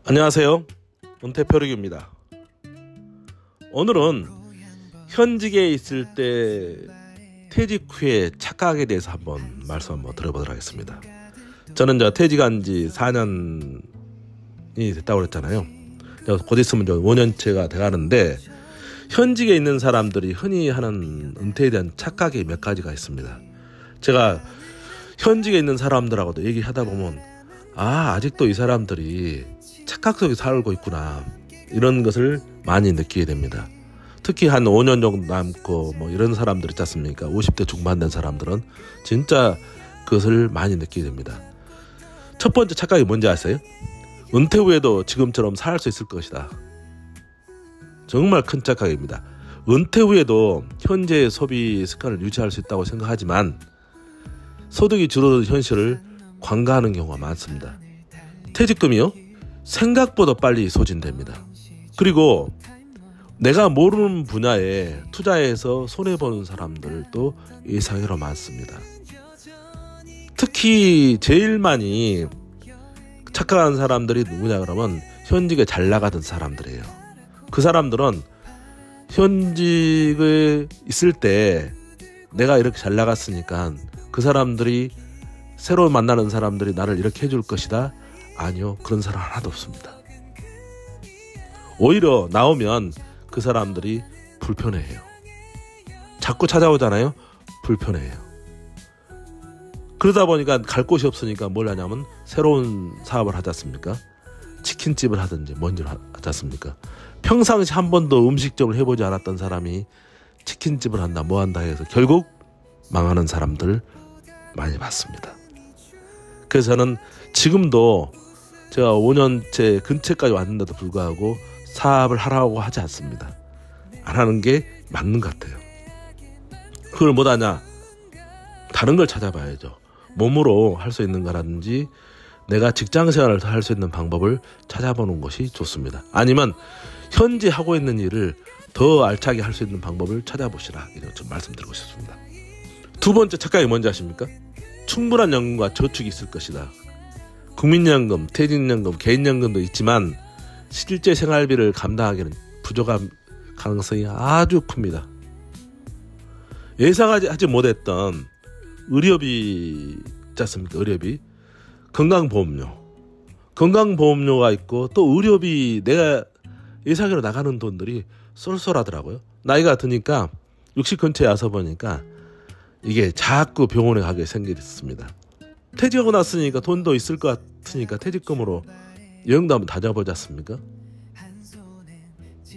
안녕하세요. 은퇴표력입니다. 오늘은 현직에 있을 때 퇴직 후에 착각에 대해서 말씀 한번 들어보도록 하겠습니다. 저는 퇴직한 지 4년이 됐다고 그랬잖아요. 곧 있으면 5년째가 돼가는데 현직에 있는 사람들이 흔히 하는 은퇴에 대한 착각이 몇 가지가 있습니다. 제가 현직에 있는 사람들하고도 얘기하다 보면 아직도 이 사람들이 착각 속에 살고 있구나, 이런 것을 많이 느끼게 됩니다. 특히 한 5년 정도 남고 이런 사람들 있지 않습니까? 50대 중반 된 사람들은 진짜 그것을 많이 느끼게 됩니다. 첫 번째 착각이 뭔지 아세요? 은퇴 후에도 지금처럼 살 수 있을 것이다. 정말 큰 착각입니다. 은퇴 후에도 현재의 소비 습관을 유지할 수 있다고 생각하지만 소득이 줄어든 현실을 관가하는 경우가 많습니다. 퇴직금이요? 생각보다 빨리 소진됩니다. 그리고 내가 모르는 분야에 투자해서 손해보는 사람들도 예상외로 많습니다. 특히 제일 많이 착각하는 사람들이 누구냐 그러면 현직에 잘 나가던 사람들이에요. 그 사람들은 현직에 있을 때 내가 이렇게 잘 나갔으니까 그 사람들이 새로 만나는 사람들이 나를 이렇게 해줄 것이다. 아니요, 그런 사람 하나도 없습니다. 오히려 나오면 그 사람들이 불편해해요. 자꾸 찾아오잖아요. 불편해해요. 그러다 보니까 갈 곳이 없으니까 뭘 하냐면 새로운 사업을 하지 않습니까? 치킨집을 하든지 뭔지를 하지 않습니까? 평상시 한 번도 음식점을 해보지 않았던 사람이 치킨집을 한다 뭐 한다 해서 결국 망하는 사람들 많이 봤습니다. 그래서 저는 지금도 제가 5년째 근처까지 왔는데도 불구하고 사업을 하라고 하지 않습니다. 안 하는 게 맞는 것 같아요. 그걸 못하냐? 다른 걸 찾아봐야죠. 몸으로 할 수 있는 거라든지 내가 직장생활을 할 수 있는 방법을 찾아보는 것이 좋습니다. 아니면 현재 하고 있는 일을 더 알차게 할 수 있는 방법을 찾아보시라, 이런 좀 말씀드리고 싶습니다. 두 번째 착각이 뭔지 아십니까? 충분한 연금과 저축이 있을 것이다. 국민연금, 퇴직연금, 개인연금도 있지만 실제 생활비를 감당하기는 부족한 가능성이 아주 큽니다. 예상하지 못했던 의료비 있지 않습니까? 의료비, 건강보험료가 있고 또 의료비, 내가 예상외로 나가는 돈들이 쏠쏠하더라고요. 나이가 드니까 60 근처에 와서 보니까 이게 자꾸 병원에 가게 생겼습니다. 퇴직하고 났으니까 돈도 있을 것 같으니까 퇴직금으로 여행도 한번 다녀보지 않습니까?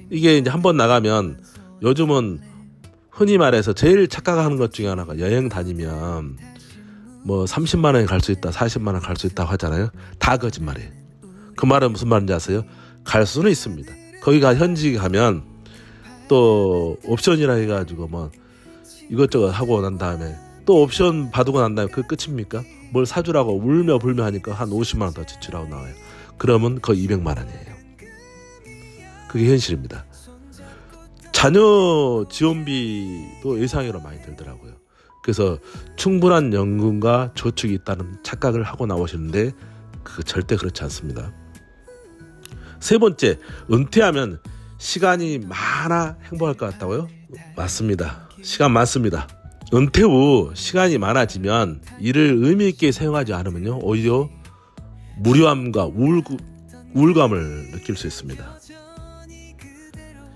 이게 이제 한번 나가면 요즘은 흔히 말해서 제일 착각하는 것 중에 하나가 여행 다니면 30만 원에 갈 수 있다, 40만 원 갈 수 있다고 하잖아요. 다 거짓말이에요. 그 말은 무슨 말인지 아세요? 갈 수는 있습니다. 거기가 현직에 가면 또 옵션이라 해가지고 이것저것 하고 난 다음에 또 옵션 받고 난 다음에 그 끝입니까? 뭘 사주라고 울며 불며 하니까 한 50만 원 더 지출하고 나와요. 그러면 거의 200만 원이에요. 그게 현실입니다. 자녀 지원비도 예상외로 많이 들더라고요. 그래서 충분한 연금과 저축이 있다는 착각을 하고 나오시는데 절대 그렇지 않습니다. 세 번째, 은퇴하면 시간이 많아 행복할 것 같다고요? 맞습니다. 시간 많습니다. 은퇴 후 시간이 많아지면 이를 의미 있게 사용하지 않으면요, 오히려 무료함과 우울감을 느낄 수 있습니다.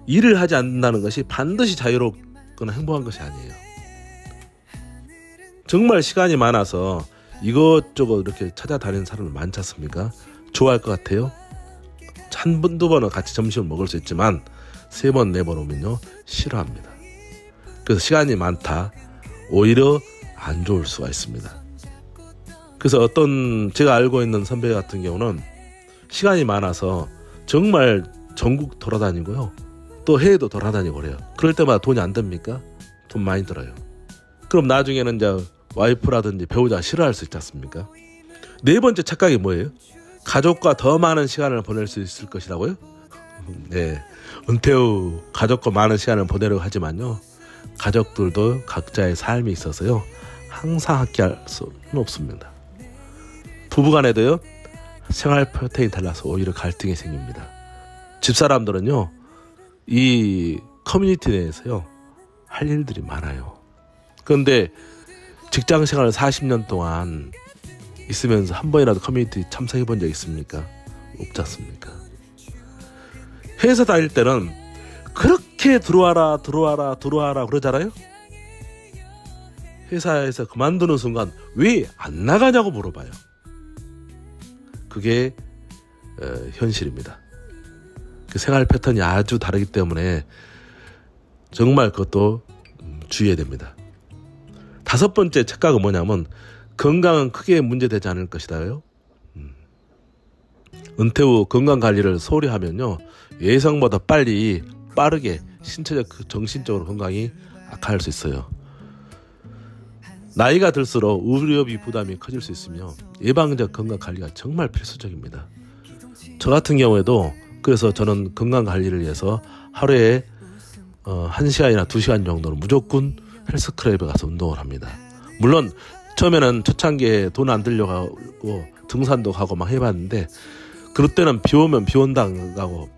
일을 하지 않는다는 것이 반드시 자유롭거나 행복한 것이 아니에요. 정말 시간이 많아서 이것저것 이렇게 찾아다니는 사람이 많지 않습니까? 좋아할 것 같아요? 한 번, 두 번은 같이 점심을 먹을 수 있지만 3번, 4번 오면요, 싫어합니다. 그래서 시간이 많다, 오히려 안 좋을 수가 있습니다. 그래서 제가 알고 있는 선배 같은 경우는 시간이 많아서 정말 전국 돌아다니고요, 또 해외도 돌아다니고 그래요. 그럴 때마다 돈이 안 듭니까? 돈 많이 들어요. 그럼 나중에는 이제 와이프라든지 배우자 싫어할 수 있지 않습니까? 네 번째 착각이 뭐예요? 가족과 더 많은 시간을 보낼 수 있을 것이라고요? 네, 은퇴 후 가족과 많은 시간을 보내려고 하지만요, 가족들도 각자의 삶이 있어서요, 항상 함께 할 수는 없습니다. 부부간에도요, 생활 패턴이 달라서 오히려 갈등이 생깁니다. 집사람들은요, 이 커뮤니티 내에서요, 할 일들이 많아요. 그런데 직장 생활을 40년 동안 있으면서 한 번이라도 커뮤니티 참석해 본 적 있습니까? 없지 않습니까? 회사 다닐 때는 그렇게 들어와라 그러잖아요. 회사에서 그만두는 순간 왜 안 나가냐고 물어봐요. 그게 현실입니다. 그 생활 패턴이 아주 다르기 때문에 정말 그것도 주의해야 됩니다. 5번째 착각은 뭐냐면 건강은 크게 문제되지 않을 것이다요. 은퇴 후 건강관리를 소홀히 하면요, 예상보다 빠르게 신체적, 정신적으로 건강이 악화할 수 있어요. 나이가 들수록 의료비 부담이 커질 수 있으며 예방적 건강관리가 정말 필수적입니다. 저 같은 경우에도 그래서 저는 건강관리를 위해서 하루에 1시간이나 2시간 정도는 무조건 헬스클럽에 가서 운동을 합니다. 물론 처음에는 초창기에 돈 안 들려고 하고 등산도 가고 막 해봤는데 그럴 때는 비 오면 비 온다 안 가고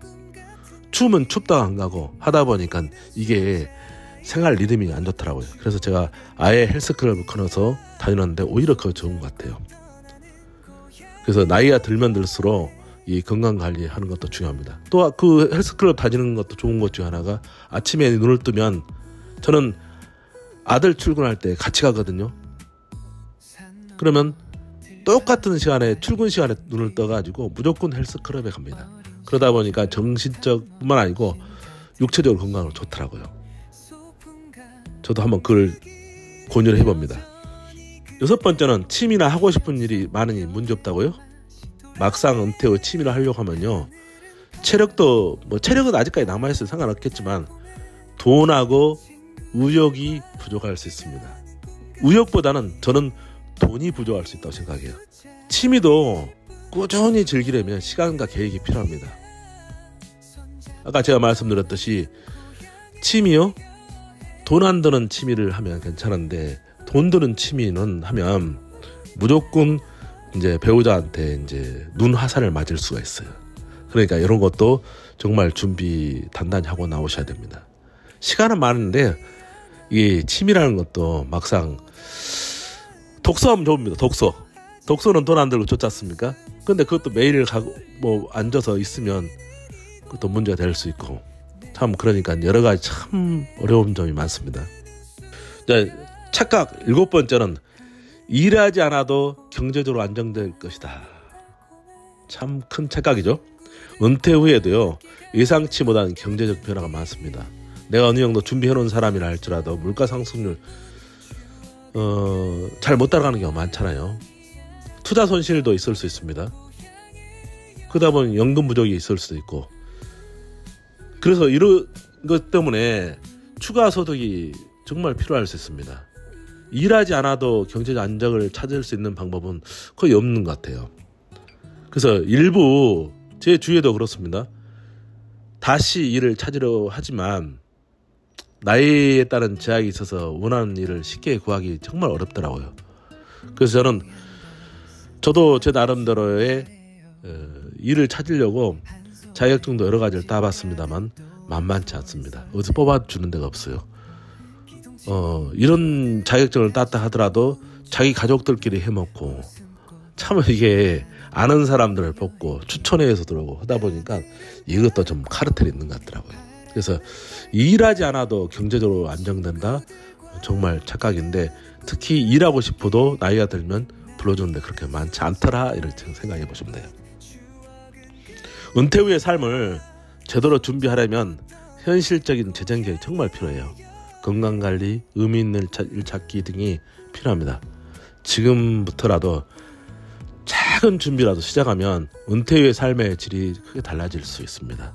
추우면 춥다 안 가고 하다 보니까 이게 생활 리듬이 안 좋더라고요. 그래서 제가 아예 헬스클럽을 끊어서 다니는데 오히려 그거 좋은 것 같아요. 그래서 나이가 들면 들수록 이 건강관리 하는 것도 중요합니다. 또 그 헬스클럽 다니는 것도 좋은 것 중에 하나가 아침에 눈을 뜨면 저는 아들 출근할 때 같이 가거든요. 그러면 똑같은 시간에 출근 시간에 눈을 떠가지고 무조건 헬스클럽에 갑니다. 그러다 보니까 정신적뿐만 아니고 육체적으로 건강으로 좋더라고요. 저도 한번 그걸 권유를 해봅니다. 6번째는 취미나 하고 싶은 일이 많으니 문제없다고요? 막상 은퇴 후 취미를 하려고 하면요, 체력은 아직까지 남아있어도 상관없겠지만 돈하고 의욕이 부족할 수 있습니다. 의욕보다는 저는 돈이 부족할 수 있다고 생각해요. 취미도 꾸준히 즐기려면 시간과 계획이 필요합니다. 아까 제가 말씀드렸듯이 취미요? 돈 안 드는 취미를 하면 괜찮은데 돈 드는 취미는 하면 무조건 이제 배우자한테 이제 눈 화살을 맞을 수가 있어요. 그러니까 이런 것도 정말 준비 단단히 하고 나오셔야 됩니다. 시간은 많은데 이 취미라는 것도 막상 독서하면 좋습니다. 독서는 돈 안 들고 좋지 않습니까? 근데 그것도 매일 앉아서 있으면 그것도 문제가 될 수 있고 참 그러니까 여러 가지 참 어려운 점이 많습니다. 착각 7번째는 일하지 않아도 경제적으로 안정될 것이다. 참 큰 착각이죠. 은퇴 후에도요, 예상치 못한 경제적 변화가 많습니다. 내가 어느 정도 준비해놓은 사람이라 할지라도 물가 상승률 잘 못 따라가는 경우가 많잖아요. 투자 손실도 있을 수 있습니다. 그러다 보니 연금 부족이 있을 수도 있고, 그래서 이런 것 때문에 추가 소득이 정말 필요할 수 있습니다. 일하지 않아도 경제적 안정을 찾을 수 있는 방법은 거의 없는 것 같아요. 그래서 일부 제 주위에도 그렇습니다. 다시 일을 찾으려 하지만 나이에 따른 제약이 있어서 원하는 일을 쉽게 구하기 정말 어렵더라고요. 그래서 저도 제 나름대로의 일을 찾으려고 자격증도 여러 가지를 따봤습니다만 만만치 않습니다. 어디서 뽑아주는 데가 없어요. 이런 자격증을 땄다 하더라도 자기 가족들끼리 해먹고 참 이게 아는 사람들을 뽑고 추천회에서 들어오고 하다 보니까 이것도 좀 카르텔이 있는 것 같더라고요. 그래서 일하지 않아도 경제적으로 안정된다? 정말 착각인데 특히 일하고 싶어도 나이가 들면 불러주는데 그렇게 많지 않더라 이렇게 생각해 보시면 돼요. 은퇴 후의 삶을 제대로 준비하려면 현실적인 재정 계획이 정말 필요해요. 건강관리, 의미 있는 일 찾기 등이 필요합니다. 지금부터라도 작은 준비라도 시작하면 은퇴 후의 삶의 질이 크게 달라질 수 있습니다.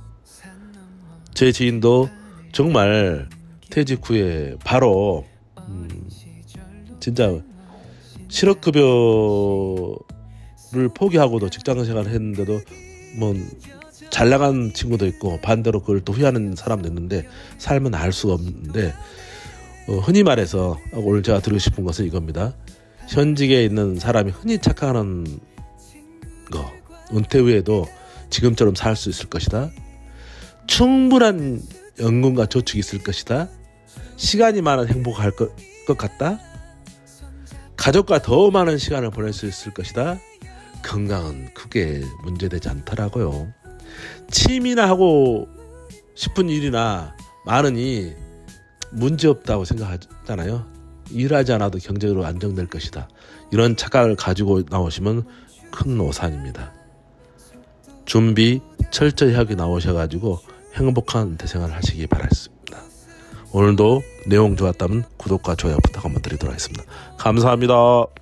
제 지인도 정말 퇴직 후에 바로 진짜 실업급여를 포기하고도 직장생활을 했는데도 뭐 잘 나간 친구도 있고 반대로 그걸 또 후회하는 사람도 있는데 삶은 알 수가 없는데 흔히 말해서 오늘 제가 드리고 싶은 것은 이겁니다. 현직에 있는 사람이 흔히 착각하는 거 은퇴 후에도 지금처럼 살 수 있을 것이다. 충분한 연금과 저축이 있을 것이다. 시간이 많은 행복할 것 같다. 가족과 더 많은 시간을 보낼 수 있을 것이다. 건강은 크게 문제되지 않더라고요. 취미나 하고 싶은 일이나 많으니 문제없다고 생각하잖아요. 일하지 않아도 경제적으로 안정될 것이다. 이런 착각을 가지고 나오시면 큰 오산입니다. 준비 철저히 하게 나오셔가지고 행복한 대생활을 하시기 바라겠습니다. 오늘도 내용 좋았다면 구독과 좋아요 부탁 한번 드리도록 하겠습니다. 감사합니다.